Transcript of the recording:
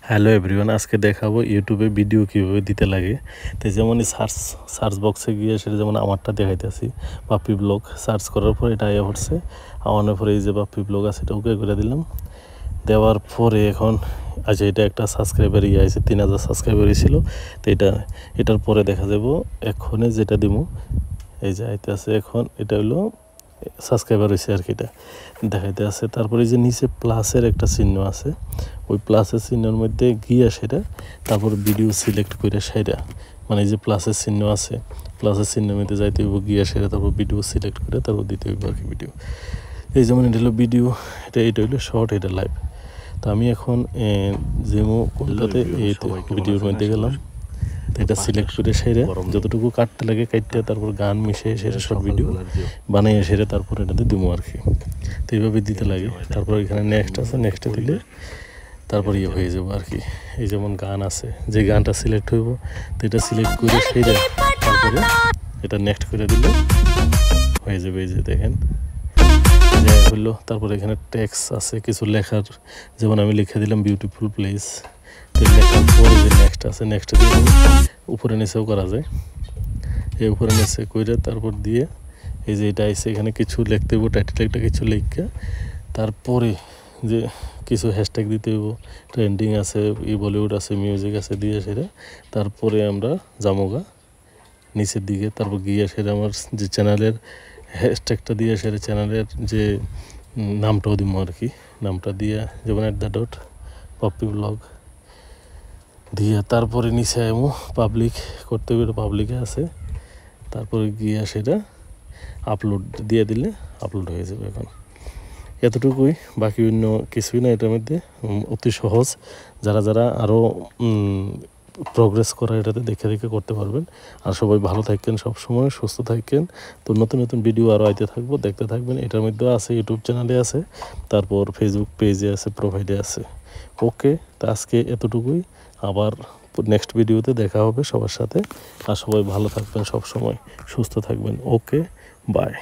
Hello everyone, আজকে দেখাবো ইউটিউবে ভিডিও কীভাবে দিতে লাগে। তো যেমনই সার্চ বক্সে গিয়ে সেটা যেমন আমারটা দেখাইতেছি, বাপ্পি ব্লগ সার্চ করার পর এটা আয়া পড়ছে। আমার পরে এই যে বাপ্পি ব্লগ আছে এটা ওকে করে দিলাম। দেওয়ার পরে এখন আচ্ছা এটা একটা সাবস্ক্রাইবার আছে, 3000 সাবস্ক্রাইবারই ছিল। তো এটার পরে দেখা যাব এক্ষণে যেটা দিব এই যে আইতে আছে। এখন এটা হলো সাবস্ক্রাইবার হয়েছে আর কি, এটা দেখাইতে আছে। তারপরে যে নিচে প্লাসের একটা চিহ্ন আছে, ওই প্লাসের চিহ্নের মধ্যে গিয়ে সেটা তারপর ভিডিও সিলেক্ট করে সেটা মানে যে প্লাসের চিহ্ন আছে, প্লাসের চিহ্নের মধ্যে যাইতে হইব, গিয়ে সেটা তারপর ভিডিও সিলেক্ট করে তারপর দিতে হইব আর কি ভিডিও। এই যেমন এটা হলো ভিডিও, এটা হইলো শর্ট, এটা লাইভ। তো আমি এখন যেমো কলকাতাতে এই ভিডিওর মধ্যে গেলাম, তো এটা সিলেক্ট করে সেরে যতটুকু কাটতে লাগে কাটতে তারপর গান মিশিয়ে সেরে সব ভিডিও বানিয়ে সেরে তারপর এটাতে দিব আর কি। তো এইভাবে দিতে লাগে। তারপর এখানে নেক্সট আছে, নেক্সটে দিলে তারপর ইয়ে হয়ে যাবো আর কি। এই যেমন গান আছে, যে গানটা সিলেক্ট হইব তো এটা সিলেক্ট করে সেরে তারপরে এটা নেক্সট করে দিলে হয়ে যাবে। এই যে দেখেন হইলো। তারপরে এখানে টেক্সট আছে কিছু লেখার, যেমন আমি লিখে দিলাম বিউটিফুল প্লেস। লেখার পরে যে নেক্সট আছে, নেক্সট দিয়ে উপরে নিচেও করা যায়। এই উপরে নিচে করে তারপর দিয়ে এই যে এটা আইসে, এখানে কিছু লিখতে হইব, টাইটেল একটা কিছু লিখে তারপরে যে কিছু হ্যাশট্যাগ দিতে হইব, ট্রেন্ডিং আছে, বলিউড আছে, মিউজিক আছে দিয়ে সেটা তারপরে আমরা জামোগা নিচের দিকে। তারপর গিয়ে সেটা আমার যে চ্যানেলের হ্যাশট্যাগটা দিয়ে সেটা চ্যানেলের যে নামটাও দিব আর কি। নামটা দিয়ে যেমন @বাপ্পি ব্লগ দিয়ে তারপরে নিচে এমন পাবলিক করতে হবে, পাবলিকে আছে। তারপরে গিয়ে সেটা আপলোড দিয়ে দিলে আপলোড হয়ে যাবে। এখন এতটুকুই, বাকি অন্য কিছুই না। এটার মধ্যে অতি সহজ। যারা আরও প্রোগ্রেস করা এটাতে দেখে দেখে করতে পারবেন। আর সবাই ভালো থাকেন, সবসময় সুস্থ থাকেন। তো নতুন নতুন ভিডিও আরও আইতে থাকবো, দেখতে থাকবেন। এটার মধ্যেও আছে, ইউটিউব চ্যানেলে আছে, তারপর ফেসবুক পেজে আছে, প্রোফাইলে আছে। ওকে, তো আজকে এতটুকুই। আবার নেক্সট ভিডিওতে দেখা হবে সবার সাথে। আর সবাই ভালো থাকবেন, সবসময় সুস্থ থাকবেন। ওকে, বাই।